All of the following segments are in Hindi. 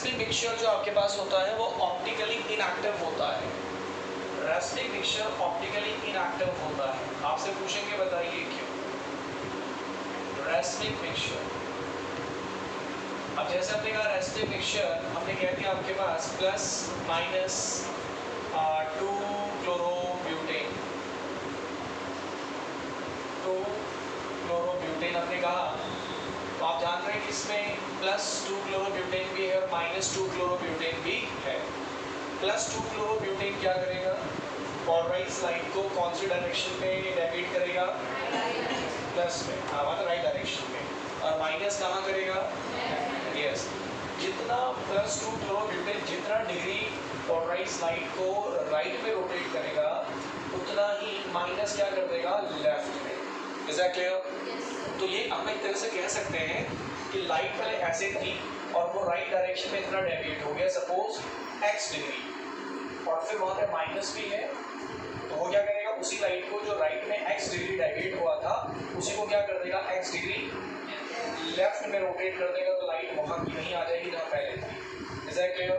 रेस्पिंग मिक्सचर जो आपके पास होता है वो ऑप्टिकली इनएक्टिव होता है। रेस्पिंग मिक्सचर ऑप्टिकली इनएक्टिव होता है। आपसे पूछेंगे बताइए क्यों। रेस्पिंग मिक्सचर, अब जैसे हमने कहा रेस्पिंग मिक्सचर, हमने कह दिया आपके पास प्लस माइनस 2 क्लोरोब्यूटेन, 2 क्लोरोब्यूटेन हमने कहा। तो आप जान रहे हैं कि इसमें प्लस 2 क्लोरोब्यूटेन भी है और माइनस 2 क्लोरोब्यूटेन भी है। प्लस 2 क्लोरोब्यूटेन क्या करेगा, पोलराइज लाइट को कौन सी डायरेक्शन में डेविएट करेगा, प्लस में, मतलब राइट डायरेक्शन में। और माइनस कहाँ करेगा, यस। जितना प्लस 2 क्लोरोब्यूटेन जितना डिग्री पोलराइज लाइट को राइट में रोटेट करेगा उतना ही माइनस क्या कर देगा, लेफ्ट में। Is that clear? तो ये हम एक तरह से कह सकते हैं कि लाइट पहले ऐसे थी और वो राइट डायरेक्शन में इतना डेविएट हो गया, सपोज x डिग्री, और फिर वहाँ पे माइनस भी है, तो वो क्या करेगा, उसी लाइट को जो राइट में x डिग्री डेविएट हुआ था उसी को क्या कर देगा, x डिग्री लेफ्ट में रोटेट कर देगा, तो लाइट वहाँ की नहीं आ जाएगी जहाँ पहले थी। Is that clear?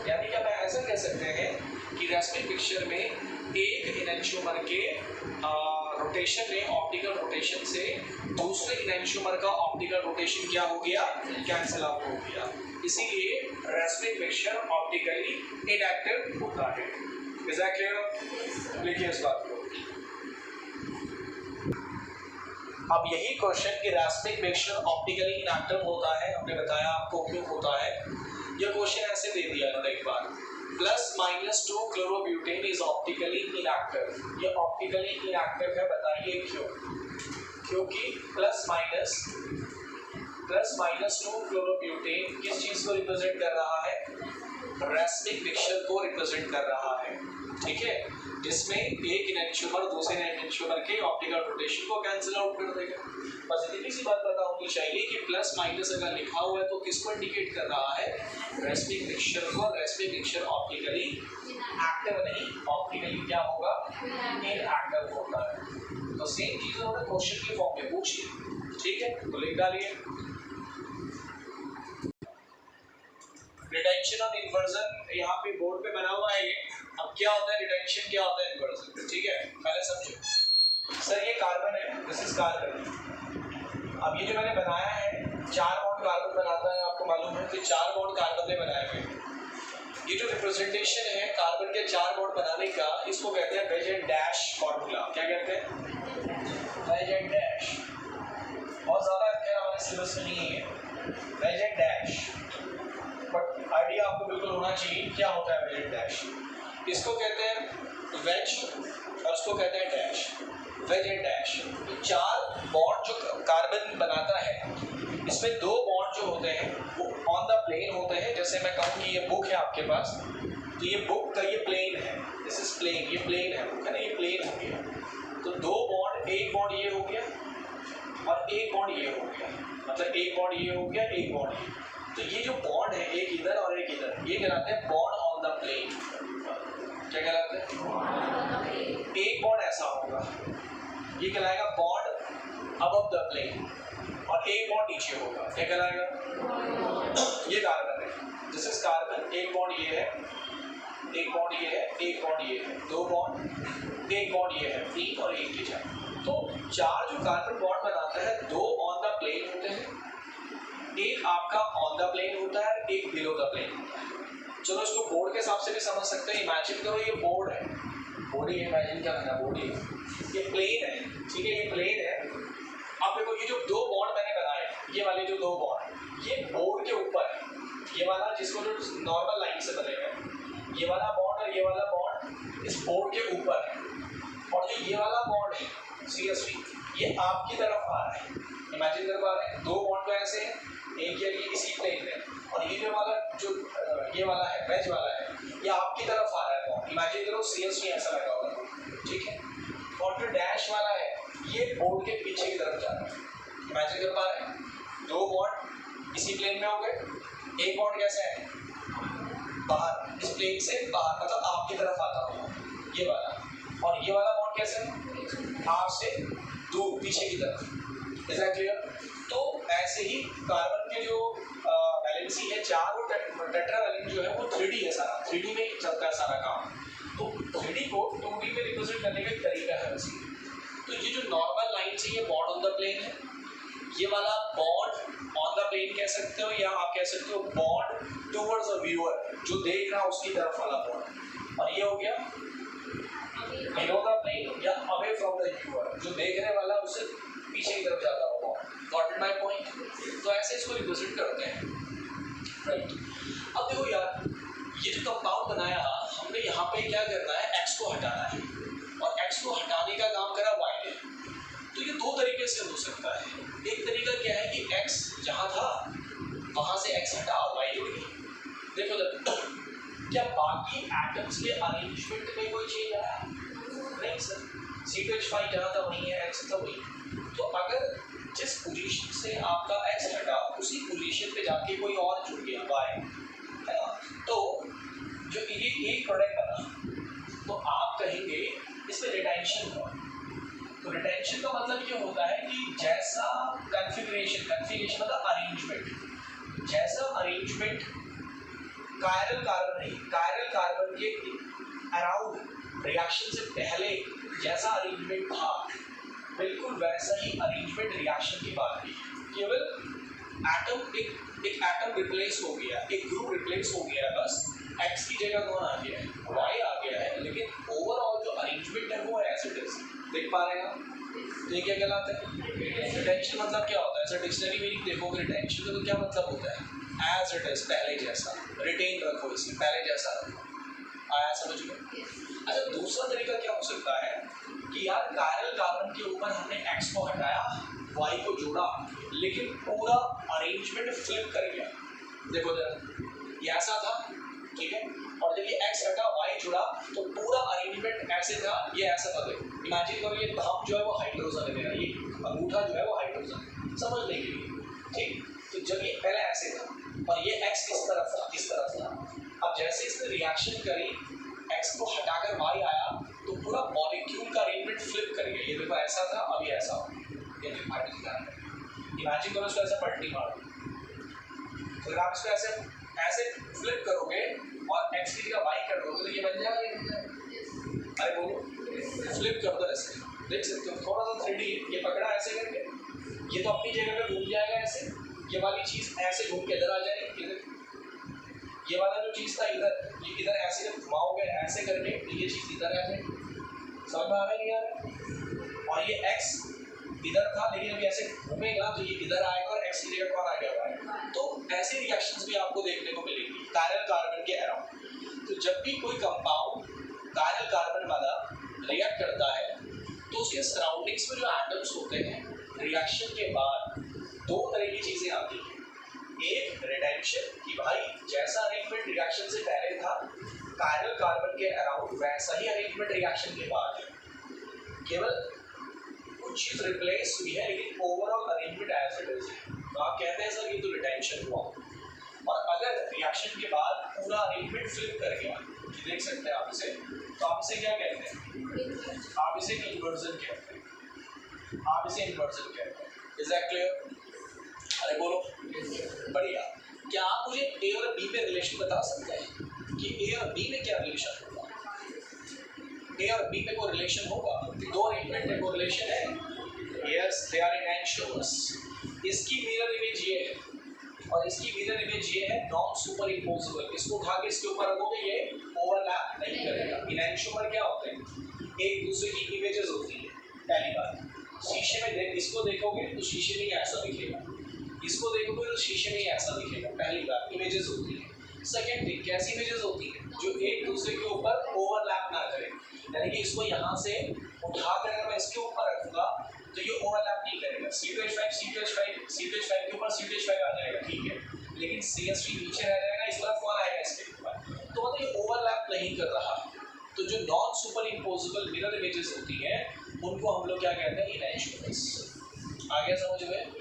यानी कि मैं ऐसा कह सकते हैं कि रेस्पिंग मिक्सचर में एक इनएंशियोमर के रोटेशन में, ऑप्टिकल रोटेशन से दूसरे इनएंशियोमर का ऑप्टिकल रोटेशन क्या हो गया, कैंसिल आउट हो गया। इसीलिए रेस्पिंग मिक्सचर ऑप्टिकली इनएक्टिव होता है। Is that clear? लिखिए इस बात को। अब यही क्वेश्चन कि रेस्पिंग मिक्सचर ऑप्टिकली इनएक्टिव होता है, हमने बताया आपको क्यों होता है। यह क्वेश्चन ऐसे दे दिया था एक बार, plus minus 2 chlorobutane is optically inactive. ये ऑप्टिकली इनएक्टिव है, बताइए क्यों। क्योंकि प्लस माइनस 2 क्लोरोब्यूटेन किस चीज को रिप्रेजेंट कर रहा है, रेस्पिंग मिक्सचर को रिप्रेजेंट कर रहा है, ठीक है, जिसमें एक इनएंशियोमर दूसरे इनएंशियोमर के ऑप्टिकल रोटेशन को कैंसिल आउट कर देगा। बस इतनी सी बात पता होनी चाहिए कि प्लस माइनस अगर लिखा हुआ है तो किसको इंडिकेट कर रहा है, रेस्पिंग मिक्सचर को। रेस्पिंग मिक्सचर ऑप्टिकली एक्टिव नहीं, ऑप्टिकली क्या होगा, इनएक्टिव होता है। तो सेम चीज उन्होंने क्वेश्चन के फॉर्म में पूछी, ठीक है, तो लिख डालिए। रिटेंशन और इन्वर्जन यहाँ पे बोर्ड पे बना हुआ है ये। अब क्या होता है रिटेंशन, क्या होता है इन्वर्जन, ठीक है, पहले समझो। सर ये कार्बन है, दिस इज कार्बन। अब ये जो मैंने बनाया है 4 बॉन्ड कार्बन बनाता है, आपको मालूम है कि 4 बॉन्ड कार्बन ने बनाए हुए। ये जो रिप्रेजेंटेशन है कार्बन के 4 बॉन्ड बनाने का, इसको कहते हैं वेज एंड डैश फॉर्मूला। क्या कहते हैं, वेज एंड डैश। बहुत ज्यादा अक्षर हमारे सिलेबस में नहीं है, wedge and dash, but idea आपको बिल्कुल होना चाहिए क्या होता है वेज एंड डैश। इसको कहते हैं वेज और इसको कहते हैं dash, wedge and dash. 4 bond जो कार्बन बनाता है, इसमें 2 बॉन्ड जो होते हैं वो ऑन द प्लेन होते हैं। जैसे मैं कहूँ कि ये बुक है आपके पास, तो ये बुक का ये प्लेन है, दिस इज प्लेन, ये प्लेन है बुक है ना, ये प्लेन हो गया। तो 2 बॉन्ड, एक बॉन्ड ये हो गया और एक बॉन्ड ये हो गया, मतलब एक बॉन्ड ये हो गया, एक बॉन्ड ये। तो ये जो बॉन्ड है एक इधर और एक इधर, ये कहलाते हैं बॉन्ड ऑन द प्लेन। क्या कहलाते हैं, एक बॉन्ड ऐसा होगा, ये कहलाएगा बॉन्ड अबव द प्लेन, और एक बॉन्ड नीचे होगा, क्या कहलाएगा, ये कार्बन है, दिस इज कार्बन। एक बॉन्ड ये है, एक बॉन्ड ये है, एक बॉन्ड ये है, 2 बॉन्ड, एक बॉन्ड ये है, 3 और 1 के 4। तो 4 जो कार्बन बॉन्ड बनाता है, 2 ऑन द प्लेन होते हैं, एक आपका ऑन द प्लेन होता है, एक बिलो द प्लेन होता है। चलो इसको बोर्ड के हिसाब से भी समझ सकते हैं। इमेजिन करो ये बोर्ड है, बोर्ड ही इमेजिन क्या करना, बोर्ड ही, ये प्लेन है, ठीक है, ये प्लेन है। अब देखो ये जो 2 बॉन्ड मैंने बनाए, ये वाले जो 2 बॉन्ड, ये बोर्ड के ऊपर है, ये वाला जिसको जो नॉर्मल लाइन से बनेगा, ये वाला बॉन्ड और ये वाला बॉन्ड इस बोर्ड के ऊपर है, और जो ये वाला बॉन्ड है सीरियसली ये आपकी तरफ आ रहा है। इमेजिन कर पा रहे हैं, 2 बॉन्ड तो ऐसे हैं, एक ये इसी प्लेन में, और ये जो वाला जो ये वाला है, वेज वाला है, ये आपकी तरफ आ रहा है बॉन्ड। इमेजिन करो सीरियसली ऐसा लगा होगा, ठीक है। और जो डैश वाला है ये बोर्ड के पीछे की तरफ जा रहा है। इमेजिन कर पा रहे हैं, 2 बॉन्ड इसी प्लेन में हो गए, एक बॉन्ड कैसे है, बाहर, इस प्लेन से बाहर, मतलब आपकी तरफ आता होगा ये वाला, और ये वाला बॉन्ड कैसे है, आपसे दूर पीछे की तरफ। Is that clear? तो ऐसे ही कार्बन के जो वैलेंसी है 4 और 3D है सारा, 3D में चलता है सारा काम। तो 3D को 2D में रिप्रेजेंट करने का एक तरीका है वैसे। तो ये जो नॉर्मल लाइन से ये बॉन्ड ऑन द प्लेन है, ये वाला बॉन्ड ऑन द प्लेन कह सकते हो, या आप कह सकते हो बॉन्ड टुवर्ड्स अ व्यूअर, जो देख रहा है उसकी तरफ वाला बॉन्ड। और ये हो गया बिलो द प्लेन या अवे फ्रॉम द व्यूअर, जो देखने वाला उससे पीछे की तरफ जाता हुआ। Got it my point? तो ऐसे इसको रिप्रेजेंट करते हैं, राइट। अब देखो यार, ये जो कंपाउंड बनाया हमने, यहाँ पे क्या करना है, एक्स को हटाना है, और एक्स को हटाने का काम करा वाई ने। तो ये दो तरीके से हो सकता है। एक तरीका क्या है कि एक्स जहाँ था वहाँ से एक्स हटा और वाई जुड़ गई। देखो जब क्या बाकी एटम्स के अरेंजमेंट में कोई चेंज आया? नहीं सर, C2H5 जहाँ था वहीं है, एक्स था वहीं। तो अगर जिस पोजीशन से आपका एक्स हटा उसी पोजीशन पे जाके कोई और जुड़ गया वाई, है ना, तो जो ये प्रोडक्ट बना, तो आप कहेंगे इसमें रिटेंशन हुआ। तो रिटेंशन का मतलब ये होता है कि जैसा कन्फिगरेशन मतलब अरेंजमेंट, जैसा अरेंजमेंट कायरल कार्बन नहीं, कायरल कार्बन के अराउंड रिएक्शन से पहले जैसा अरेंजमेंट था, बिल्कुल वैसा ही अरेंजमेंट रिएक्शन के बाद भी। केवल एटम एक एटम रिप्लेस हो गया, एक ग्रुप रिप्लेस हो गया, बस एक्स की जगह कौन आ गया है, वाई आ गया है, लेकिन ओवरऑल जो अरेंजमेंट है वो एज इट इज। देख पा रहे हैं आप? तो ये क्या कहलाता है? रिटेंशन मतलब क्या होता है? सर डिक्शनरी मीनिंग देखोगे रिटेंशन का तो क्या मतलब होता है? एज इट इज, पहले जैसा, रिटेन रखो इसे, पहले जैसा रखो। आया समझ में? अच्छा, दूसरा तरीका क्या हो सकता है कि यार कायरल कार्बन के ऊपर हमने एक्स को हटाया, वाई को जोड़ा, लेकिन पूरा अरेंजमेंट फ्लिप कर गया। देखो जरा, ये ऐसा था, ठीक है, और जब ये एक्स हटा वाई जुड़ा तो पूरा अरेंजमेंट ऐसे था, ये ऐसा था। देखो इमेजिन करो, ये थंब जो है वो हाइड्रोजन है मेरा, ये अंगूठा जो है वो हाइड्रोजन है, समझने के लिए, ठीक। तो जब ये पहले ऐसे था और ये एक्स किस तरफ था, इस तरफ था। अब जैसे इसने रिएक्शन करी, एक्स को हटाकर वाई आया, तो पूरा मॉलिक्यूल का अरेंजमेंट फ्लिप कर गया। ये देखो ऐसा था, अभी ऐसा हो, ये इमेजिन करो, इसको ऐसे पलटी मारो, फिर आप इसको ऐसे फ्लिप करोगे और एक्स की जगह वाई कर दोगे तो ये बन जाएगा। अरे बोलो, फ्लिप कर दो ऐसे, देख सकते हो थोड़ा सा 3D, ये पकड़ा ऐसे करके, ये तो अपनी जगह पे घूम जाएगा ऐसे, ये वाली चीज ऐसे घूम के इधर आ जाएगी, इधर ये वाला जो चीज था इधर, ये इधर ऐसे जब घुमाओगे ऐसे करके तो ये चीज इधर आ जाएगी। समझ में आ रहा है नहीं आ रहा? और ये एक्स इधर था, लेकिन अभी ऐसे घूमेगा तो ये इधर आएगा और एक्स की जगह कौन आ गया? तो ऐसे रिएक्शंस भी आपको देखने को मिलेंगी कायरल कार्बन के अराउंड। तो जब भी कोई कंपाउंड कायरल कार्बन वाला रिएक्ट करता है तो उसके सराउंडिंग्स में जो एटम्स होते हैं, रिएक्शन के बाद दो तरह की चीजें आती हैं। एक रिटेंशन, कि भाई जैसा अरेंजमेंट रिएक्शन से पहले था कायरल कार्बन के अराउंड वैसा ही अरेंजमेंट रिएक्शन के बाद है, केवल कुछ चीज रिप्लेस हुई है लेकिन overall arrangement as it is है। तो आप कहते हैं सर ये तो रिटेंशन हुआ। और अगर रिएक्शन के बाद पूरा अरेंजमेंट फ्लिप कर गया, देख सकते हैं आप इसे, तो आप इसे क्या कहते हैं? आप इसे इन्वर्जन कहते हैं, आप इसे इन्वर्जन कहते हैं। Is that clear? अरे बोलो, बढ़िया। क्या आप मुझे ए और बी पे रिलेशन बता सकते हैं कि ए और बी में क्या रिलेशन होगा? ए और बी में कोई रिलेशन होगा? दो अरेंजमेंट में कोई रिलेशन है? Yes, they are enantiomers. इसकी मिरर इमेज ये है और इसकी मिरर इमेज ये है, नॉन सुपर इम्पोजिबल। इसको उठा के इसके ऊपर रखोगे ये ओवरलैप नहीं करेगा। इनएंशोमर क्या होते हैं? एक दूसरे की इमेजेस होती है। पहली बात, शीशे में देख, इसको देखोगे तो शीशे में ऐसा दिखेगा, इसको देखोगे तो शीशे में ऐसा दिखेगा। पहली बात, इमेजेस होती है। सेकेंड थिंग, कैसी इमेजेस होती है? जो एक दूसरे के ऊपर ओवरलैप ना करे, यानी कि इसको यहाँ से उठाकर अगर मैं इसके ऊपर रखूंगा तो ये ओवरलैप नहीं करेगा। C2H5 के ऊपर C2H5 आ जाएगा, ठीक है, लेकिन CH3 नीचे रह जाएगा, इस तरफ कौन आएगा इसके ऊपर, तो मतलब ये ओवरलैप नहीं कर रहा। तो जो non super imposable mirror images होती हैं उनको हम लोग क्या कहते हैं? इनएंशोर्स। आ गया समझ में?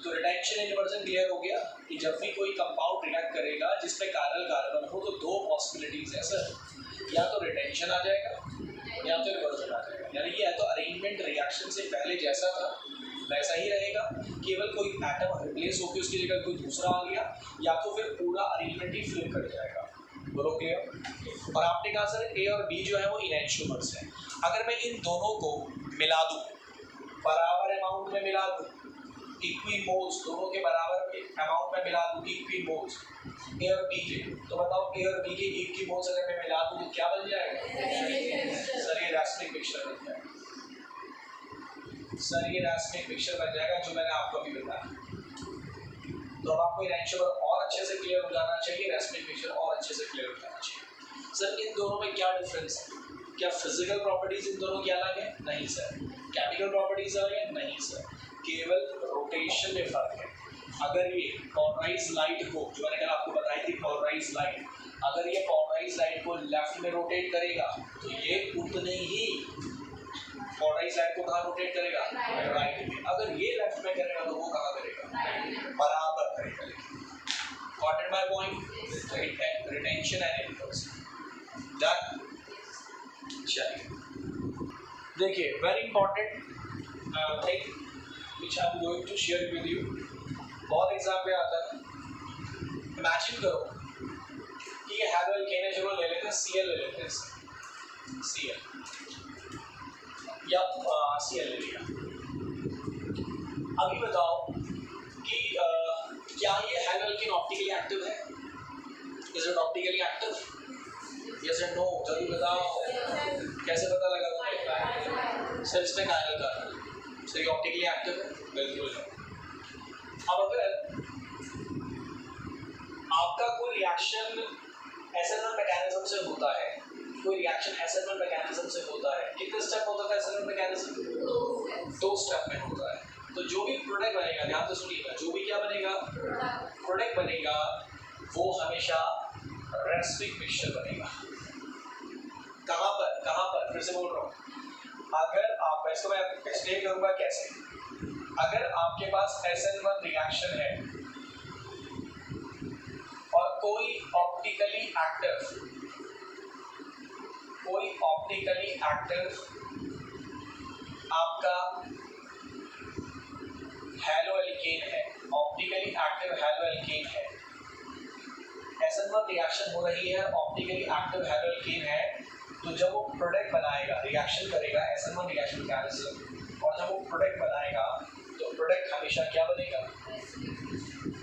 तो रिटेंशन इन्वर्जन क्लियर हो गया कि जब भी कोई कंपाउंड रिएक्ट करेगा जिसमें कायरल कार्बन हो तो दो पॉसिबिलिटीज है सर, या तो रिटेंशन आ जाएगा या तो इन्वर्जन आ जाएगा। यानी कि या तो अरेंजमेंट रिएक्शन से पहले जैसा था वैसा ही रहेगा, केवल कोई एटम रिप्लेस होकर उसकी जगह कोई दूसरा आ गया, या तो फिर पूरा अरेंजमेंट ही फ्लिप कर जाएगा। बोलो क्लियर? और आपने कहा सर ए और बी जो है वो इनएंशियोमर्स हैं। अगर मैं इन दोनों को मिला दूं, बराबर अमाउंट में मिला दूं, इक्वी मोल्स दोनों के बराबर अमाउंट में मिला दूं, इक्वी मोल्स ए और बी के, तो बताओ ए और बी के इक्वी मोल्स अगर मैं मिला दूं तो क्या बन जाएगा? सर ये रैस्मिक मिक्सचर बन जाएगा। सर ये रैस्मिक मिक्सचर बन जाएगा जो मैंने आपको अभी बताया। तो अब आपको इनएंशियोमर और अच्छे से क्लियर हो जाना चाहिए, रैस्मिक मिक्सचर और अच्छे से क्लियर हो जाना चाहिए। सर इन दोनों में क्या डिफरेंस है? क्या फिजिकल प्रॉपर्टीज इन दोनों की अलग है? नहीं सर। केमिकल प्रॉपर्टीज अलग है? नहीं सर। केवल रोटेशन में फर्क है। अगर ये पोलराइज लाइट को, जो मैंने कल आपको बताई थी पोलराइज लाइट, अगर ये पोलराइज लाइट को लेफ्ट में रोटेट करेगा तो ये उतने ही पोलराइज लाइट को कहाँ रोटेट करेगा? राइट में। अगर ये लेफ्ट में करेगा तो वो कहाँ करेगा? बराबर करेगा। Got it my point? Retention and impulse. Done? चलिए देखिए, very important thing which I am going to share with you. बहुत एग्जाम पे आता है। इमेजिन करो कि ये हैलो एल्केन है, चलो ले लेते हैं Cl ले लेते हैं, Cl या Cl ले लिया। अभी बताओ कि क्या ये हैलो एल्केन ऑप्टिकली एक्टिव है? Is it optically active? Yes and no, जल्दी बताओ। कैसे पता लगा तुम्हें? सर इसमें कायरल कार्बन, सर ये ऑप्टिकली एक्टिव है? बिल्कुल है। अब अगर आपका कोई रिएक्शन एसेंबल मैकेनिज्म से होता है, कोई रिएक्शन एसेंबल मैकेनिज्म से होता है, कितने स्टेप होता है एसेंबल मैकेनिज्म? 2 स्टेप में होता है। तो जो भी प्रोडक्ट बनेगा, ध्यान से सुनिएगा, जो भी क्या बनेगा? प्रोडक्ट बनेगा, वो हमेशा रैस्मिक मिक्सचर बनेगा। कहाँ पर? फिर से बोल रहा हूँ, अगर आप, इसको मैं एक्सप्लेन करूँगा कैसे। अगर आपके पास SN1 रिएक्शन है और कोई ऑप्टिकली एक्टिव आपका हैलो एल्केन है, ऑप्टिकली एक्टिव हैलो एल्केन है, SN1 रिएक्शन हो रही है, ऑप्टिकली एक्टिव हैलो एल्केन है, तो जब वो प्रोडक्ट बनाएगा, रिएक्शन करेगा SN1 रिएक्शन मैकेनिज्म, और जब वो प्रोडक्ट बनाएगा तो प्रोडक्ट हमेशा क्या बनेगा?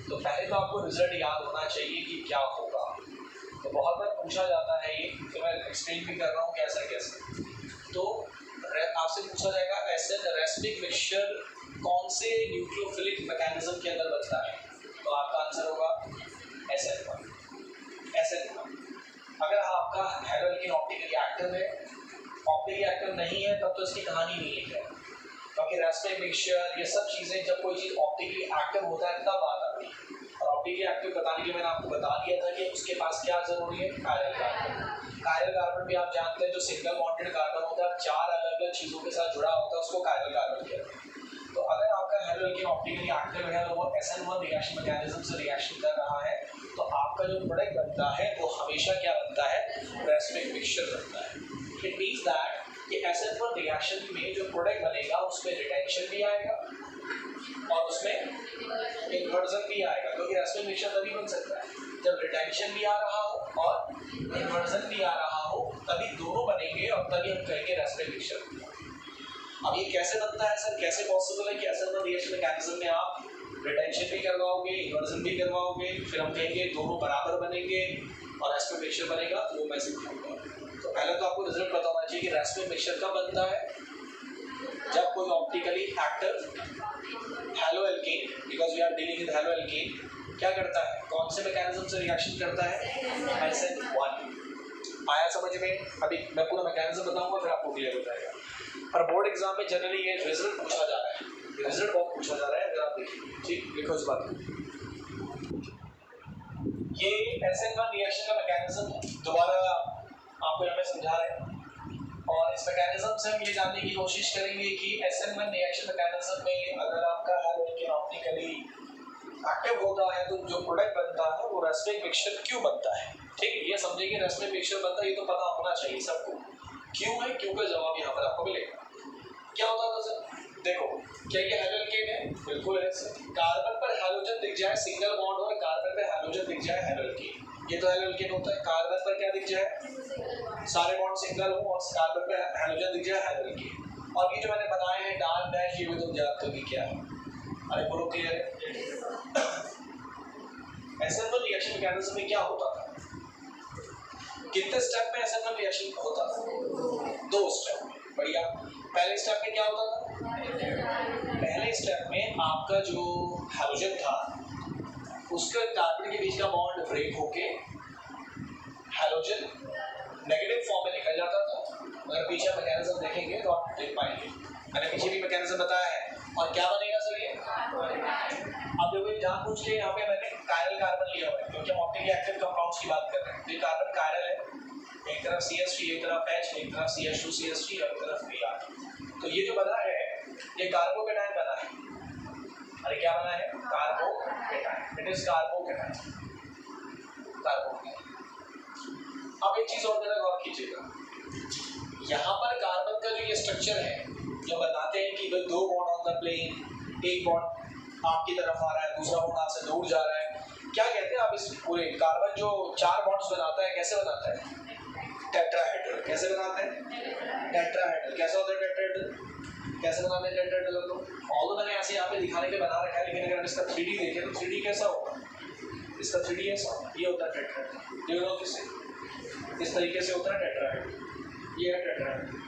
तो पहले तो आपको रिजल्ट याद होना चाहिए कि क्या होगा। तो बहुत बार पूछा जाता है ये, तो मैं एक्सप्लेन भी कर रहा हूँ कैसे। तो आपसे पूछा जाएगा रैस्मिक मिक्सचर कौन से न्यूक्लियोफिलिक मैकेनिज्म के अंदर बनता है? तो आपका आंसर होगा SN1। अगर आपका हैलो एल्केन ऑप्टिकली एक्टिव है, ऑप्टिकली एक्टिव नहीं है, तब तो इसकी कहानी नहीं है। क्योंकि रैस्मिक मिक्सचर ये सब चीज़ें, जब कोई चीज़ ऑप्टिकली एक्टिव होता है तब बात आती है। और ऑप्टिकली एक्टिव बताने के लिए मैंने आपको बता दिया था कि उसके पास क्या जरूरी है? Chiral carbon. कायरल कार्बन भी आप जानते हैं, जो सिंगल बॉन्डेड कार्बन होता है, 4 अलग-अलग चीज़ों के साथ जुड़ा होता है, उसको कायरल कार्बन कहते हैं। तो अगर आपका हैलो एल्केन ऑप्टिकली एक्टिव है और वो SN1 रिएक्शन मैकेनिज्म से रिएक्शन कर रहा है, तो आपका जो प्रोडक्ट बनता है वो हमेशा क्या बनता है? रैस्मिक मिक्सचर बनता है। इट मीन्स दैट कि SN1 रिएक्शन में जो प्रोडक्ट बनेगा उसमें रिटेंशन भी आएगा और उसमें इन्वर्जन भी आएगा, क्योंकि रैस्मिक मिक्सचर तभी बन सकता है जब रिटेंशन भी आ रहा हो और इन्वर्जन भी आ रहा हो, तभी दोनों बनेंगे और तभी हम कहेंगे रैस्मिक मिक्सचर। अब ये कैसे बनता है सर? कैसे पॉसिबल है कि SN1 रिएक्शन मैकेनिज्म में आप रिटेंशन भी करवाओगे, इन्वर्जन भी करवाओगे, फिर हम कहेंगे दोनों बराबर बनेंगे और रैस्मिक मिक्सचर बनेगा? तो वो मैं सिखाऊंगा। तो पहले तो आपको रिजल्ट पता होना चाहिए कि रैस्मिक मिक्सचर कब बनता है? जब कोई optically active haloalkane, because we are dealing with haloalkane, क्या करता है? कौन से मैकेनिज्म से रिएक्शन करता है? SN1। आया समझ में? अभी मैं पूरा मैकेनिज्म बताऊंगा, फिर आपको क्लियर हो जाएगा। और बोर्ड एग्जाम में जनरली ये रिजल्ट पूछा जा रहा है, रिजल्ट बहुत पूछा जा रहा है, अगर आप देखिए। ठीक, लिखो इस बात। ये SN1 रिएक्शन का मैकेनिज्म दोबारा आपको यहाँ पे समझा रहे हैं, और इस मैकेनिज्म से हम ये जानने की कोशिश करेंगे कि SN1 रिएक्शन मैकेनिज्म में अगर आपका हैलो एल्केन ऑप्टिकली एक्टिव होता है तो जो प्रोडक्ट बनता है वो रैस्मिक मिक्सचर क्यों बनता है। ठीक, ये समझेंगे रैस्मिक मिक्सचर बनता है, ये तो पता होना चाहिए सबको। क्यों है? क्यों का जवाब यहाँ पर आपको मिलेगा। क्या होता था सर? देखो क्या ये हेलोकेन है? बिल्कुल है सर। कार्बन पर हेलोजन दिख जाए सिंगल बॉन्ड और कार्बन पे हेलोजन दिख जाए हेलोकेन, ये तो हेलोकेन होता है। कार्बन पर क्या दिख जाए? सारे बॉन्ड सिंगल हो और कार्बन पे हेलोजन दिख जाए हेलोकेन। और ये जो मैंने बनाए हैं डार्क डैश, ये भी तुम जानते हो कि क्या है। अरे बोलो क्लियर है? एसेंबल रिएक्शन मैकेनिज्म में क्या होता था? कितने स्टेप में एसेंबल रिएक्शन होता था? 2 स्टेप। बढ़िया। पहले स्टेप में क्या होता था? पहले स्टेप में आपका जो हेलोजन था उसके कार्बन के बीच का बॉन्ड ब्रेक होके हेलोजन नेगेटिव फॉर्म में निकल जाता था। अगर पीछे मैकेनिज्म देखेंगे तो आप देख पाएंगे, मैंने पीछे भी मैकेनिज्म बताया है। और क्या बनेगा सर ये? अब देखो जानबूझ के यहाँ पे मैंने कायरल कार्बन लिया हुआ है क्योंकि हम ऑप्टिकली एक्टिव कंपाउंड्स की बात कर रहे हैं। ये कार्बन कायरल है, एक तरफ CH3, एक तरफ H, एक तरफ CH2 CH3 और एक तरफ Br। तो ये जो बना है ये कार्बोकेटायन बना है। अरे क्या बना है? Carbocation. It is carbocation. Carbocation. अब एक चीज और जरा गौर कीजिएगा, यहाँ पर कार्बन का जो ये स्ट्रक्चर है जो बताते हैं कि भाई 2 बॉन्ड ऑन द प्लेन, एक बॉन्ड आपकी तरफ आ रहा है, दूसरा बॉन्ड आपसे दूर जा रहा है। क्या कहते हैं आप इस पूरे कार्बन जो 4 बॉन्ड्स बनाता है कैसे बनाता है? टेट्राहेड्रल। कैसे बनाते हैं? टेट्राहेड्रल। कैसा होता है टेट्राहेड्रल? कैसे बनाते हैं टेट्राहेड्रल को? ऑल्दो मैंने ऐसे यहाँ पे दिखाने के बना रखा है, लेकिन अगर हम इसका 3D देखें तो 3D कैसा होगा? इसका 3D ऐसा, ये होता है टेट्राहेड्रल। देखो किससे इस तरीके से होता है टेट्राहेड्रल। ये है टेट्राहेड्रल।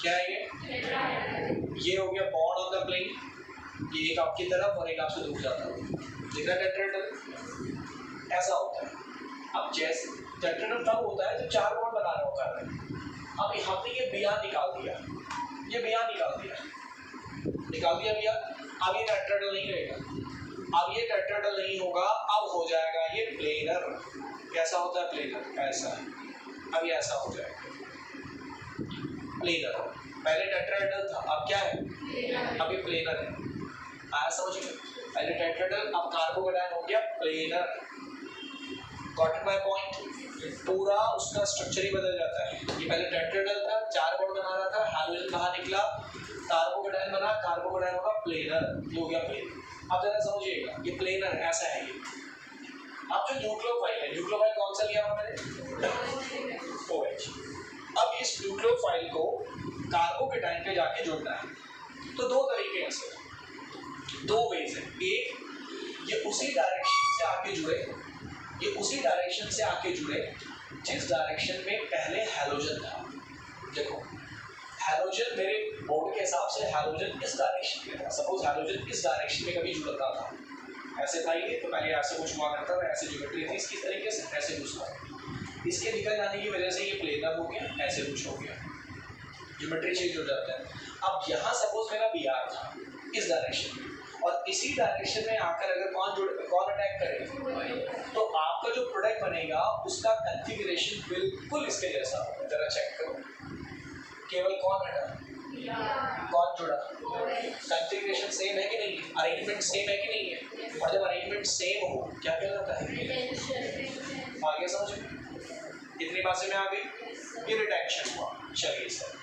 क्या है ये हो गया बॉन्ड ऑन द प्लेन, ये एक आपकी तरफ और एक आपसे दूर जाता है। दिख रहा है टेट्राहेड्रल ऐसा होता है। अब जैसे टेट्राहेड्रल तब होता है जब 4 बॉन्ड बना रहा होता है। अब यहाँ पे ये Br निकाल दिया, ये Br निकाल दिया Br। अब ये टेट्राहेड्रल नहीं रहेगा, अब ये टेट्राहेड्रल नहीं होगा, अब हो जाएगा ये प्लेनर। कैसा होता है प्लेनर? ऐसा। अब ये ऐसा हो जाएगा प्लेनर। पहले टेट्राहेड्रल था, अब क्या है? अब ये प्लेनर है। आया समझ में? पहले टेट्राहेड्रल, अब कार्बोकेटायन हो गया प्लेनर। Got my point? पूरा उसका स्ट्रक्चर ही बदल जाता है। ये पहले टेट्राहेड्रल था, 4 बॉन्ड बना रहा था, हाइड्रोजन बाहर निकला, कार्बोकेटायन बना, कार्बोकेटायन होगा प्लेनर, ये हो गया प्लेनर। अब जरा समझिएगा ये प्लेनर ऐसा है ये। अब जो न्यूक्लियोफाइल है, न्यूक्लियोफाइल कौन सा लिया हुआ मैंने? OH। अब इस न्यूक्लियोफाइल को कार्बोकेटायन पे जाके जोड़ना है। तो 2 तरीके हैं सर, 2 वेज है। एक, ये उसी डायरेक्शन से आके जुड़े, ये उसी डायरेक्शन से आके जुड़े जिस डायरेक्शन में पहले हैलोजन था। देखो हैलोजन मेरे बोर्ड के हिसाब से हैलोजन इस डायरेक्शन में था। सपोज हैलोजन इस डायरेक्शन में कभी जुड़ता था, ऐसे था ये, तो पहले ऐसे कुछ हुआ करता था, ऐसे ज्योमेट्री थी इसकी तरीके से, ऐसे दूसरा। इसके निकल जाने की वजह से ये प्लेनर हो गया, ऐसे कुछ हो गया, ज्योमेट्री चेंज हो जाता है। अब यहाँ सपोज मेरा Br था इस डायरेक्शन में, और इसी डायरेक्शन में आकर अगर कौन अटैक करे तो आपका जो प्रोडक्ट बनेगा उसका कॉन्फ़िगरेशन बिल्कुल इसके जैसा होगा। जरा चेक करो, केवल कौन हटा, कौन जुड़ा, कॉन्फ़िगरेशन सेम है कि नहीं, अरेंजमेंट सेम है कि नहीं है। और जब अरेंजमेंट सेम हो क्या कहलाता है? आगे समझ कितनी बात से में आ गई? ये रिटेंशन हुआ। चलिए सर,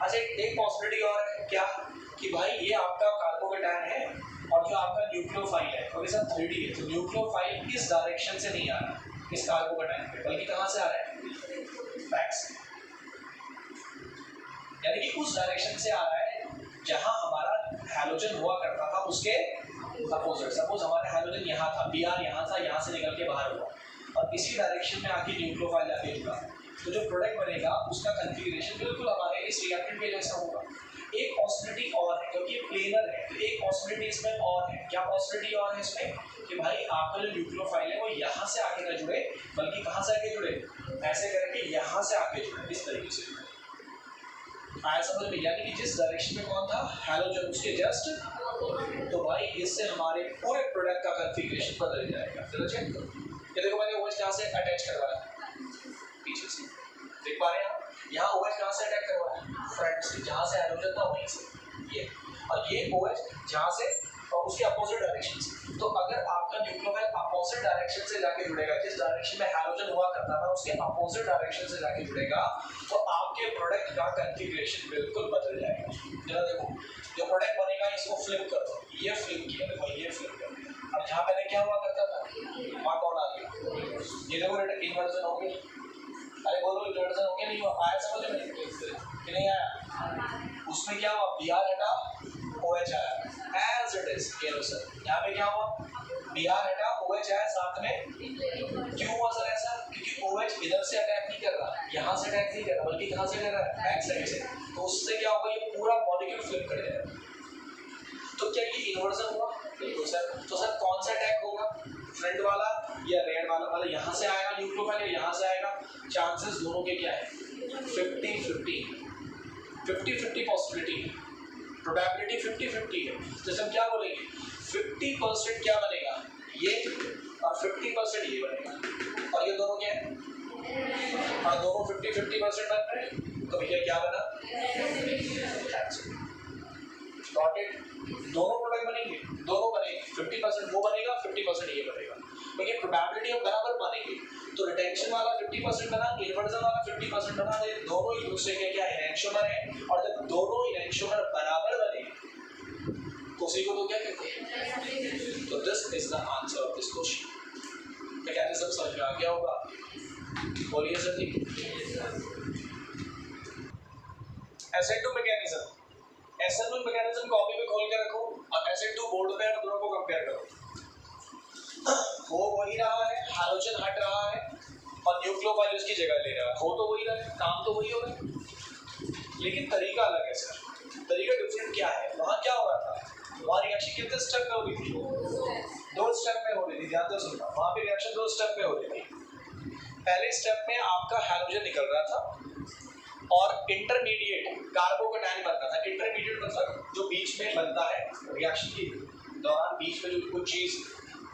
अच्छा एक पॉसिबिलिटी और है क्या कि भाई ये आपका कार्बोकेटायन है और जो आपका न्यूक्लियोफाइल है और ये सब 3D है, तो न्यूक्लियोफाइल इस डायरेक्शन से नहीं आ रहा इस कार्बोकेटायन पे, बल्कि कहाँ से आ रहा है? बैक से, यानी कि उस डायरेक्शन से आ रहा है जहां हमारा हैलोजन हुआ करता था उसके अपोजिट। सपोज हमारा हैलोजन यहाँ था, Br यहाँ था, यहाँ से निकल के बाहर हुआ और इसी डायरेक्शन में आके न्यूक्लियोफाइल आके जुड़ा, तो जो प्रोडक्ट बनेगा उसका कॉन्फ़िगरेशन बिल्कुल हमारे इस रिएक्टेंट के जैसा होगा। एक पॉसिबिलिटी और है, क्योंकि प्लेनर है तो एक पॉसिबिलिटी इसमें और है। क्या पॉसिबिलिटी और है इसमें? कि भाई आपका जो न्यूक्लियोफाइल है वो यहाँ से आके न जुड़े, बल्कि कहाँ से आके जुड़े, ऐसे करके यहाँ से आके जुड़े, इस तरीके से जुड़े। आया समझ में? यानी कि जिस डायरेक्शन में कौन था हैलोजन, उसके जस्ट, तो भाई इससे हमारे पूरे प्रोडक्ट का कॉन्फ़िगरेशन बदल जाएगा। चलो चेक करो, ये देखो मैंने OH कहाँ से अटैच करवाया, पीछे से देख पा रहे हैं आप। यहाँ OH कहाँ से अटैच करवाया? फ्रंट से, जहाँ से हैलोजन था वहीं से ये, और ये OH जहाँ से और उसके अपोजिट डायरेक्शन से। तो अगर आपका न्यूक्लियोफाइल अपोजिट डायरेक्शन से जाके जुड़ेगा, जिस डायरेक्शन में हैलोजन हुआ करता था उसके अपोजिट डायरेक्शन से जाके जुड़ेगा, तो आपके प्रोडक्ट का कॉन्फ़िगरेशन बिल्कुल बदल जाएगा। जरा देखो, जो प्रोडक्ट बनेगा इसको फ्लिप कर दो, ये फ्लिप किया, देखो ये फ्लिप कर दिया। अब यहाँ पहले क्या हुआ करता था, वहाँ कौन आ गया, ये देखो इन्वर्जन हो गया। अरे बोलो इन्वर्जन हो गया, नहीं हुआ, आया समझ में कि नहीं आया? उसमें क्या हुआ, बी आर हटा OH आया एज इट इज। ये लो सर, यहाँ पे क्या हुआ, बी आर हटा OH आया साथ में। क्यों हुआ सर ऐसा? क्योंकि OH इधर से अटैक नहीं कर रहा, यहाँ से अटैक नहीं कर रहा, बल्कि कहाँ से कर रहा है, बैक साइड से। तो उससे क्या होगा, ये पूरा मॉलिक्यूल फ्लिप कर जाएगा। तो क्या ये इन्वर्जन हुआ? बिल्कुल सर। तो सर कौन सा अटैक होगा, फ्रंट वाला या रेड वाला? वाला यहाँ से आएगा न्यूक्लियोफाइल या यहाँ से आएगा? चांसेस दोनों के क्या है, 50-50 पॉसिबिलिटी है, प्रोबेबिलिटी 50-50 है। जैसे हम क्या बोलेंगे, 50% क्या बनेगा, ये, और 50% ये बनेगा, और ये दोनों क्या है, और दोनों 50-50% बन रहे हैं, तो भैया क्या बना, दोनों प्रोडक्ट बनेंगे, दोनों बनेंगे, 50% वो बनेगा, 50% ये बनेगा, लेकिन प्रोबेबिलिटी हम बराबर बनेंगे। तो रिटेंशन वाला 50% बना, इन्वर्जन वाला 50% बना, तो दोनों एक दूसरे के क्या इनएंशियोमर है, और जब दोनों इनएंशियोमर बराबर बने तो उसी को तो क्या कहते हैं। तो this is the answer of this question. Mechanism समझ में आ गया होगा, बोलिए सर जी। SN2 mechanism, SN2 mechanism copy पे खोल के रखो और SN2 बोर्ड पे दोनों को कंपेयर करो। वो वही रहा है, हाइड्रोजन हट रहा है और न्यूक्लियोफाइल उसकी जगह ले रहा है, हो तो वही रहा है, काम तो वही हो रहा है, लेकिन तरीका अलग है सर। तरीका डिफरेंट क्या है, वहाँ क्या हो रहा था, वहाँ रिएक्शन कितने स्टेप में हो रही थी, 2 स्टेप में हो रही थी, ध्यान से सुनना, वहाँ पे रिएक्शन 2 स्टेप में हो रही थी। पहले स्टेप में आपका हाइड्रोजन निकल रहा था और इंटरमीडिएट कार्बोकेटायन बनता था। इंटरमीडिएट मतलब जो बीच में बनता है रिएक्शन के दौरान, बीच में जो कुछ चीज़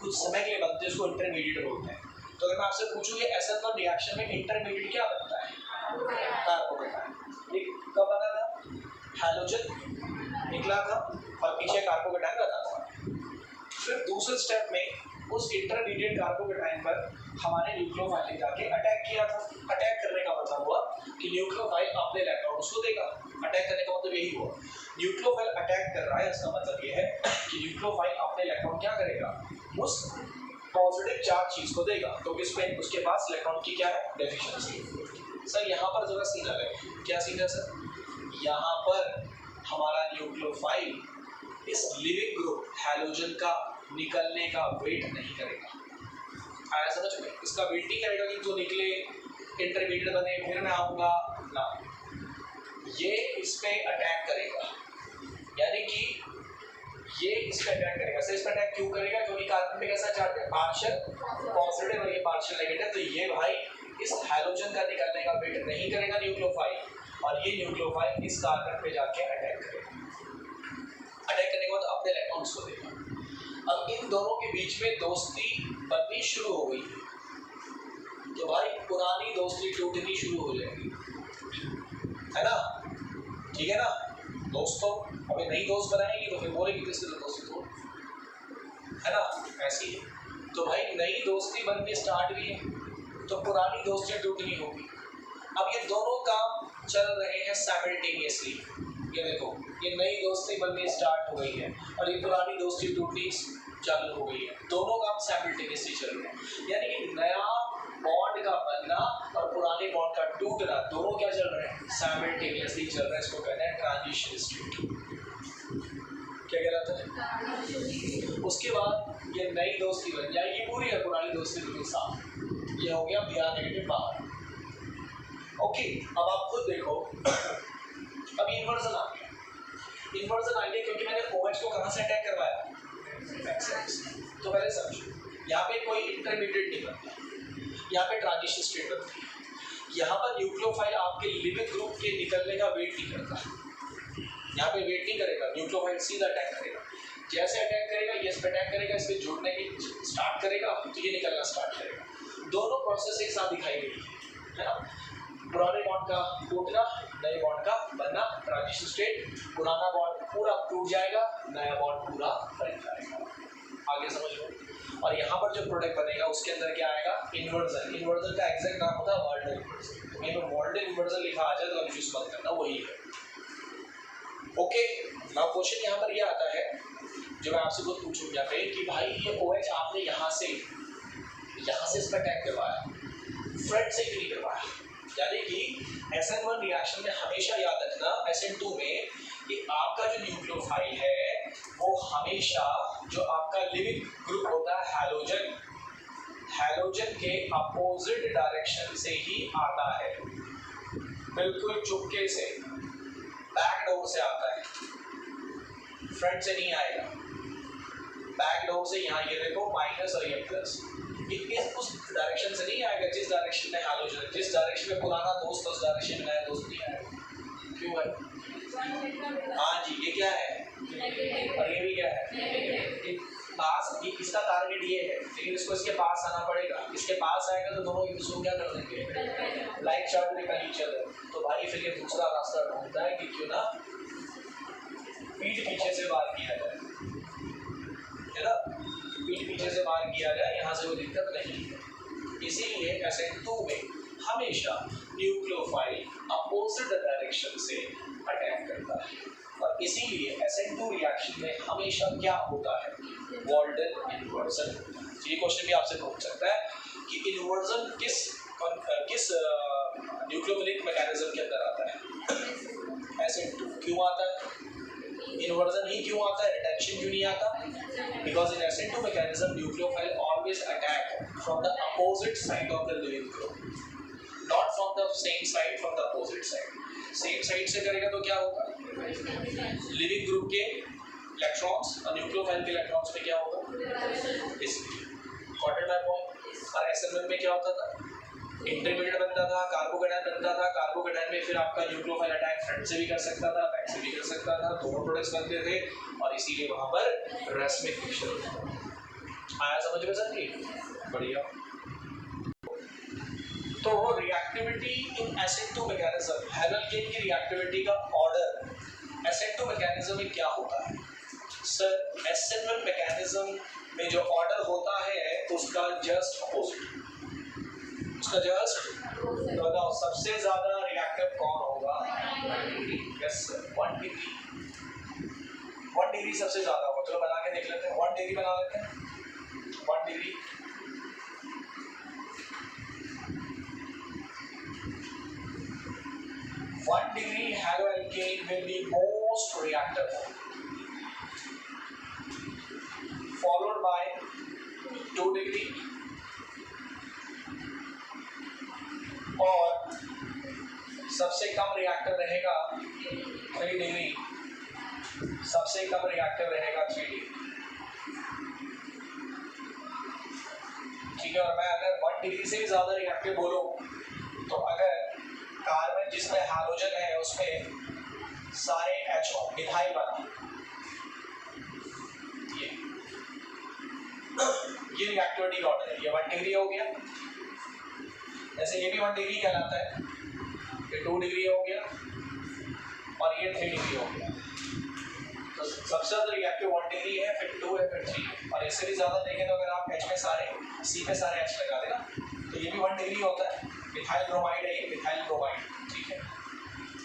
कुछ समय के लिए बनते हैं उसको इंटरमीडिएट बोलते हैं। तो अगर मैं आपसे पूछूं कि SN1 रिएक्शन में इंटरमीडिएट क्या बनता है, कार्बोकेटायन। कब बना था, हैलोजन निकला था और पीछे कार्बोकेटायन रखा था। फिर दूसरे स्टेप में उस इंटरमीडिएट कार्बोकेटायन पर हमारे न्यूक्लियोफाइल ने जाके अटैक किया था। अटैक करने का मतलब हुआ कि न्यूक्लियोफाइल अपने इलेक्ट्रॉन्स को देगा। अटैक करने का मतलब यही हुआ, न्यूक्लियोफाइल अटैक कर रहा है, इसका मतलब ये है कि न्यूक्लियोफाइल अपने इलेक्ट्रॉन क्या करेगा, उस पॉजिटिव चार्ज चीज को देगा, तो इसमें उसके पास इलेक्ट्रॉन की क्या है, डेफिशिएंसी। सर यहाँ पर जरा सीन अलग है, क्या सीन है सर, यहाँ पर हमारा न्यूक्लियोफाइल इस लिविंग ग्रुप हैलोजन का निकलने का वेट नहीं करेगा। आया समझ में, इसका वेट नहीं करेगा कि जो निकले इंटरमीडिएट बने फिर मैं आऊँगा ना, ये इस पे अटैक करेगा, यानी कि ये इस पे अटैक करेगा। सर इस पे अटैक क्यों करेगा, क्योंकि कार्बन पे कैसा चार्ज है, पार्शियल पॉजिटिव और ये पार्शियल नेगेटिव, तो ये भाई इस हैलोजन का निकलने का वेट नहीं करेगा न्यूक्लियोफाइल, और ये न्यूक्लियोफाइल इस कार्बन पे जाके अटैक करेगा। अटैक करने के बाद अपने इलेक्ट्रॉन्स को देगा। अब इन दोनों के बीच में दोस्ती बननी शुरू हो गई, तो भाई पुरानी दोस्ती टूटनी शुरू हो जाएगी, है ना, ठीक है ना दोस्तों। अभी नई दोस्त बनाएंगे तो फिर बोलेंगे किसके साथ दोस्ती तोड़, है ना, ऐसी है। तो भाई नई दोस्ती बननी स्टार्ट हुई है तो पुरानी दोस्ती टूटनी होगी। अब ये दोनों काम चल रहे हैं साइमल्टेनियसली। ये देखो, ये नई दोस्ती बननी स्टार्ट हो गई है और ये पुरानी दोस्ती टूटनी चालू हो गई है, दोनों काम साइमल्टेनियसली चल रहे हैं। यानी कि नया बॉन्ड का बनना और पुराने बॉन्ड का टूटना दोनों क्या चल रहे हैं, साइमल्टेनियसली चल रहे हैं। इसको कहते हैं ट्रांजिशन स्टेट। क्या कहलाता है, उसके बाद ये नई दोस्ती बन जाएगी पूरी और पुरानी दोस्ती बिल्कुल साफ। ये हो गया Br नेगेटिव पावर। ओके, अब आप खुद देखो, अब इन्वर्जन आ गया, इन्वर्जन आ गया क्योंकि मैंने OH को कहाँ से अटैक करवाया, तो पहले समझो, यहाँ पे कोई इंटरमीडिएट नहीं बनता, यहाँ पे ट्रांजिशन स्टेट बनती है। यहाँ पर न्यूक्लियोफाइल आपके लिविंग ग्रुप के निकलने का वेट नहीं करता, यहाँ पे वेट नहीं करेगा, न्यूक्लियोफाइल सीधा अटैक करेगा। जैसे अटैक करेगा, ये इस पे अटैक करेगा, इस पे जुड़ने की स्टार्ट करेगा तो ये निकलना स्टार्ट करेगा। दोनों प्रोसेस एक साथ दिखाई गई है ना, पुराने बॉन्ड का टूटना, नए बॉन्ड का बनना, ट्रांजिशन स्टेट, पुराना बॉन्ड पूरा टूट जाएगा, नया बॉन्ड पूरा बन जाएगा। आगे समझ लो। और यहाँ पर जो प्रोडक्ट बनेगा उसके अंदर क्या आएगा, इन्वर्जन। इन्वर्जन का एग्जैक्ट नाम होता है वॉल्डन इन्वर्जन। तो कहीं पर वॉल्डन इन्वर्जन लिखा आ जाए तो कंफ्यूज मत करना, वही है। ओके, नाउ क्वेश्चन यहाँ पर ये आता है जो मैं आपसे खुद पूछूंगा यहाँ पे कि भाई ये OH आपने यहाँ से इसका टैग करवाया, फ्रंट से क्यों नहीं करवाया? यानी कि SN1 रिएक्शन में हमेशा याद रखना SN2 में कि आपका जो न्यूक्लियोफाइल है वो हमेशा जो आपका लिविंग ग्रुप होता है हैलोजन, हैलोजन के अपोजिट डायरेक्शन से ही आता है, बिल्कुल चुपके से, बैक डोर से आता है, फ्रंट से नहीं आएगा। बैक डोर से यहाँ ये देखो माइनस और ये प्लस, इस उस डायरेक्शन से नहीं आएगा जिस डायरेक्शन में हैलोजन, जिस डायरेक्शन में पुराना दोस्त उस डायरेक्शन में नया दोस्त नहीं आएगा। क्यों है? हाँ जी, ये क्या है और ये भी क्या है, पास, ये इसका टारगेट ये है लेकिन इसको इसके पास आना पड़ेगा। इसके पास आएगा तो दोनों इसको क्या कर देंगे, लाइक चार्ट निकल ईच अदर। तो भाई फिर ये दूसरा रास्ता ढूंढता है कि क्यों ना पीठ पीछे से वार किया जाए, है ना, पीठ पीछे से वार किया जाए, यहाँ से कोई दिक्कत नहीं है। इसीलिए SN2 में हमेशा न्यूक्लियोफाइल अपोजिट डायरेक्शन से अटैक करता है और इसीलिए SN2 रिएक्शन में हमेशा क्या होता है, वॉल्डन इन्वर्जन। ये क्वेश्चन भी आपसे पूछ सकता है कि इन्वर्जन किस न्यूक्लियोफिलिक मैकेनिज्म के अंदर आता है, SN2 क्यों आता है, इन्वर्जन ही क्यों आता है, रिटेंशन क्यों नहीं आता? Because in SN2 mechanism nucleophile always attack from the opposite side of the leaving group, not from the same side, from the opposite side. Same side से करेगा तो क्या होगा, लिविंग ग्रुप के इलेक्ट्रॉन्स और न्यूक्लियोफाइल के इलेक्ट्रॉन्स में क्या होगा, इसलिए गॉट इट माय पॉइंट। और SN1 में क्या होता था, इंटरमीडिएट बनता था, कार्बोकेटायन बनता था, कार्बोकेटायन में फिर आपका न्यूक्लियोफाइल अटैक फ्रंट से भी कर सकता था, बैक से भी कर सकता था, दोनों प्रोडक्ट्स बनते थे और इसीलिए वहां पर रेस्मिक मिक्सचर आया। समझ में सर? बढ़िया। तो रिएक्टिविटी इन SN2 मैकेनिज्म, हैलोजेन की रिएक्टिविटी का ऑर्डर SN2 मैकेनिज्म में क्या होता है? सर SN1 मैकेनिज्म में जो ऑर्डर होता है उसका जस्ट अपोजिट, उसका जस्ट बताओ सबसे ज्यादा रिएक्टिव कौन होगा? 1 degree. Yes sir, 1 degree, 1 degree सबसे ज्यादा होगा। चलो बना के देख लेते हैं, 1 डिग्री बना लेते हैं। 1 degree 1 degree haloalkane will be most reactive, followed by 2 degree और सबसे कम रिएक्टिव रहेगा 3 डिग्री, सबसे कम रिएक्टिव रहेगा 3 डिग्री। ठीक है, और मैं अगर 1 डिग्री से भी ज्यादा रिएक्टिव बोलूं तो अगर कार्बन जिसमें हैलोजन है उसमें सारे HO मिथाइल बना, ये रिएक्टिविटी ऑर्डर है। ये 1 डिग्री हो गया, जैसे ये भी 1 डिग्री कहलाता है, ये 2 डिग्री हो गया और ये 3 डिग्री हो गया। तो सबसे ज्यादा रिएक्टिव 1 डिग्री है, फिर 2 है, फिर 3 है। और इससे भी ज्यादा देखें तो अगर आप H में सारे, C में सारे H लगा देना तो ये भी 1 डिग्री होता है। मिथाइल ब्रोमाइड है, ये मिथाइल ब्रोमाइड, ठीक है।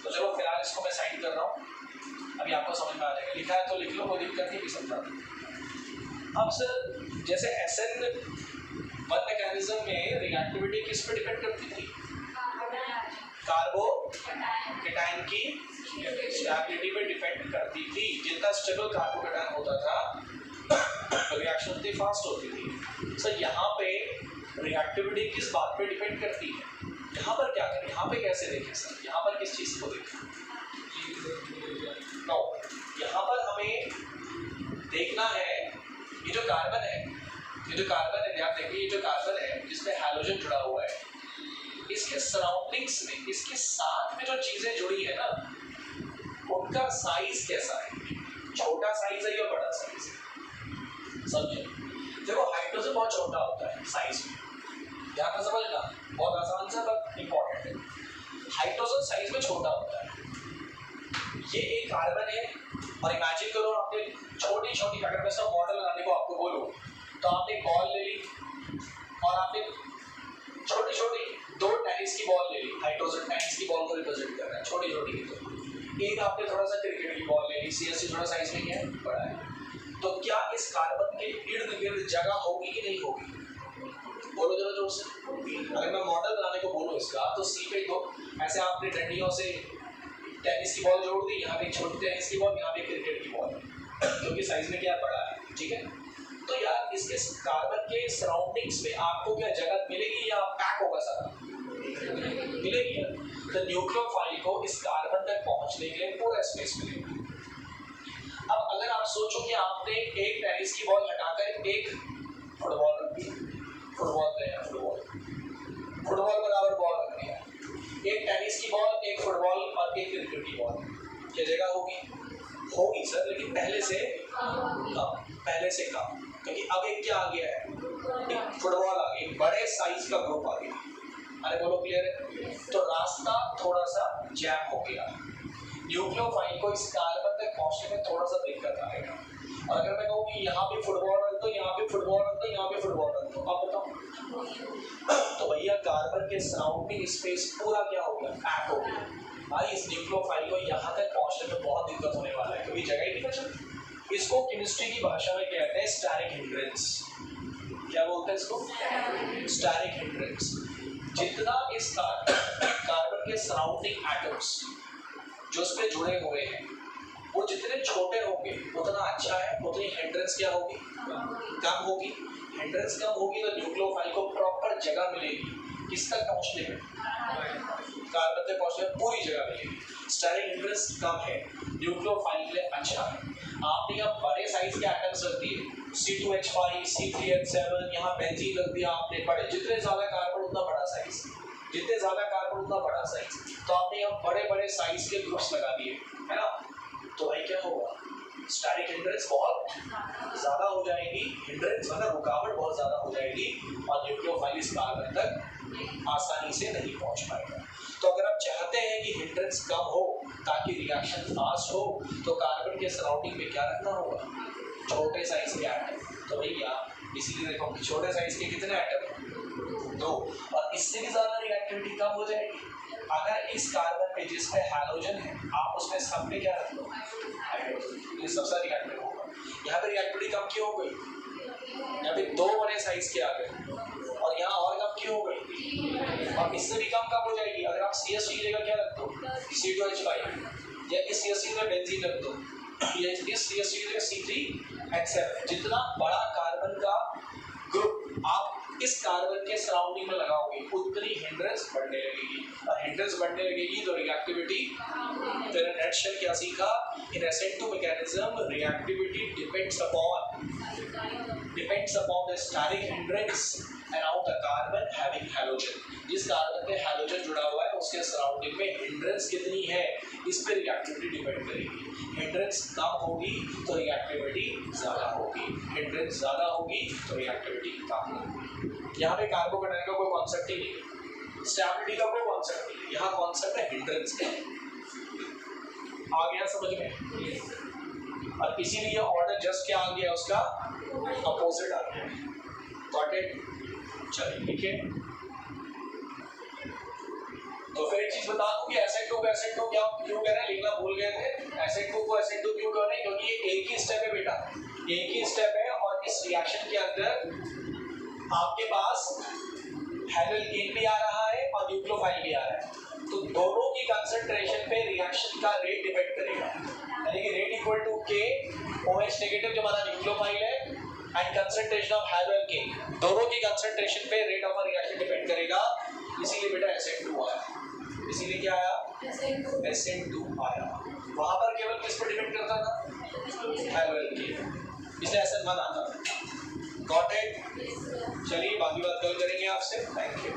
तो चलो फिलहाल इसको मैं साइड कर रहा हूँ, अभी आपको समझ में आ जाएगा। लिखा है तो लिख लो, कोई दिक्कत नहीं, समझा। अब सर जैसे SN1 मैकेनिज्म में रिएक्टिविटी किस पे डिपेंड करती थी? कार्बोकेटायन की स्टेबिलिटी पे डिपेंड करती थी। जितना स्टेबल कार्बोकेटायन होता था रिएक्शन उतनी फास्ट होती थी। सर यहाँ पे रिएक्टिविटी किस बात पे डिपेंड करती है? यहाँ पर क्या करें, यहाँ पे कैसे देखें सर, यहाँ पर किस चीज़ को देखें? नो, यहाँ पर हमें देखना है ये जो कार्बन है, ये जो कार्बन है, ध्यान देखिए, ये जो कार्बन है जिसमें हैलोजन जुड़ा हुआ है, इसके सराउंडिंग्स में, इसके साथ में जो चीजें जुड़ी है ना, उनका साइज कैसा है? छोटा साइज है या बड़ा साइज है? समझे? देखो हाइड्रोजन बहुत छोटा होता है साइज में, यहाँ पर समझना बहुत आसान सा पर इंपॉर्टेंट है। हाइड्रोजन साइज में छोटा होता है, ये एक कार्बन है और इमेजिन करो आपने छोटी छोटी, अगर मैं सब मॉडल बनाने को आपको बोलूँ तो आप एक बॉल ले ली और आपने छोटी छोटी 2 टेनिस की बॉल ले ली, हाइड्रोजन टेनिस की बॉल को रिप्रेजेंट कर रहा है, छोटी छोटी की। तो एक आपने थोड़ा सा क्रिकेट की बॉल ले ली, सीएससी थोड़ा साइज में क्या है, बड़ा है। तो क्या इस कार्बन के इर्द गिर्द जगह होगी कि नहीं होगी? बोलो जरा जोर से। अगर मैं मॉडल बनाने को बोलूँ इसका, तो सी पे दो ऐसे आपने डंडियों से टेनिस की बॉल जोड़ दी, यहाँ पे एक छोटी टेनिस की बॉल, यहाँ पे क्रिकेट की बॉल, क्योंकि साइज में क्या बड़ा है, ठीक है। तो यार इसके कार्बन के सराउंडिंग्स में आपको क्या जगह मिलेगी या पैक होगा सारा? मिलेगी। तो न्यूक्लियोफाइल को इस कार्बन तक पहुंचने के लिए पूरा स्पेस मिलेगा। अब अगर आप सोचो कि आपने एक टेनिस की बॉल हटाकर एक फुटबॉल रख दी, फुटबॉल बराबर बॉल रख दिया, एक टेनिस की बॉल, एक फुटबॉल और एक क्रिकेट की बॉल, क्या जगह होगी? होगी सर, लेकिन पहले से कम, क्योंकि अब एक क्या आ गया है, एक फुटबॉल आ गई, बड़े साइज का ग्रुप आ गया। अरे बोलो क्लियर है? तो रास्ता थोड़ा सा जैम हो गया। न्यूक्लियोफाइल को इस कार्बन तक पहुंचने में थोड़ा सा दिक्कत आएगा। और अगर मैं कहूँ कि यहाँ पे फुटबॉल रख दो, यहाँ पे फुटबॉल रख दो, यहाँ पे फुटबॉल रख दो, अब बताओ तो भैया कार्बन के सराउंडिंग स्पेस पूरा क्या हो गया, पैक हो गया। भाई इस न्यूक्लियोफाइल को यहाँ तक पहुंचने में बहुत दिक्कत होने वाला है, क्योंकि जगह ही नहीं बची। इसको केमिस्ट्री की भाषा में कहते हैं स्टैटिक हिंड्रेंस। क्या बोलते हैं इसको? Static hindrance. जितना इस कार्बन के सराउंडिंग एटम्स जो उस पे जुड़े हुए हैं वो जितने छोटे होंगे उतना अच्छा है, उतनी हिंड्रेंस क्या होगी, कम होगी। हिंड्रेंस कम होगी तो न्यूक्लियोफाइल को प्रॉपर जगह मिलेगी किस तक पहुंचने में, कार्बन तक पहुंचने में पूरी जगह मिलेगी। स्टेरिक हिंड्रेंस कम है, न्यूक्लियोफाइल के लिए अच्छा है। आपने यहाँ बड़े साइज के एटम्स रख दिए, C2H5, C3H7, यहाँ बेंजीन रख दिया आपने, बड़े जितने ज्यादा कार्बन उतना बड़ा साइज, जितने ज्यादा कार्बन उतना बड़ा साइज, तो आपने यहाँ बड़े बड़े साइज के ग्रुप्स लगा दिए, है ना। तो भाई क्या होगा, स्टैटिक हिंड्रेंस बहुत ज्यादा हो जाएगी, हिंड्रेंस मतलब रुकावट बहुत ज्यादा हो जाएगी और न्यूक्लियोफाइल इस कार्बन तक आसानी से नहीं पहुंच पाएगा। तो अगर आप चाहते हैं कि हिंड्रेंस कम हो ताकि रिएक्शन फास्ट हो, तो कार्बन के सराउंडिंग में क्या रखना होगा, छोटे साइज के एटम। तो भैया इसीलिए देखो छोटे साइज के कितने एटम है, 2, और इससे भी ज्यादा रिएक्टिविटी कम हो जाएगी। अगर इस कार्बन पे जिसमें हैलोजन है आप उसमें सब पे क्या रख लो, हाइड्रोजन, ये सबसे रिएक्टिव होगा। यहाँ पे रिएक्टिविटी कम क्यों हो गई, यहाँ पे 2 बड़े साइज के आ गए और यहाँ और कम क्यों हो गई, और इससे भी कम हो जाएगी। अगर आप CH3 की जगह क्या रख दो, C2H5, या इस CH3 में बेंजीन रख दो, या इस CH3 की जगह C3H7। जितना बड़ा कार्बन का ग्रुप आप इस कार्बन के सराउंडिंग में लगाओगे उतनी हिंड्रेंस बढ़ने लगेगी, और हिंड्रेंस बढ़ने लगेगी तो रिएक्टिविटी, फिर नेट शेल क्या सीखा, इन SN2 mechanism reactivity depends upon the static hindrance around the carbon having halogen. जिस कार्बन पे हैलोजन जुड़ा हुआ है उसके सराउंडिंग में हिंड्रेंस कितनी है इस पे रिएक्टिविटी डिपेंड करेगी। हिंड्रेंस कम होगी तो रिएक्टिविटी ज्यादा होगी, हिंड्रेंस ज्यादा होगी तो रिएक्टिविटी कम होगी। यहाँ पे कार्बोकेटाइन का कोई कॉन्सेप्ट ही नहीं, स्टेबिलिटी का कोई कॉन्सेप्ट नहीं, यहाँ कॉन्सेप्ट है हिंड्रेंस का। आ गया समझ में? और इसीलिए ऑर्डर जस्ट क्या आ गया, उसका अपोजिट आ गया। Got it? चलिए ठीक है। तो फिर एक चीज बता दूं कि SN2 को SN2 क्या क्यों कह रहे हैं, लिखना भूल गए थे। SN2 को SN2 क्यों कह रहे हैं, क्योंकि ये एक ही स्टेप है बेटा, एक ही स्टेप है, और इस रिएक्शन के अंदर आपके पास हैलोजन भी आ रहा है और न्यूक्लियोफाइल भी आ रहा है। तो दोनों की कंसंट्रेशन पे रिएक्शन का रेट डिपेंड करेगा, यानी कि rate equal to K OH negative जो हमारा न्यूक्लियोफाइल है एंड कंसंट्रेशन ऑफ हैलोजन, दोनों की कंसंट्रेशन पे रेट ऑफ रिएक्शन डिपेंड करेगा। इसीलिए बेटा SN2 आया, इसीलिए क्या आया, SN2 आया। वहां पर केवल किस पर डिपेंड करता था, हैलोजन के, इसलिए SN1 आता था। Got it? चलिए बाकी बात कल करेंगे आपसे। Thank you.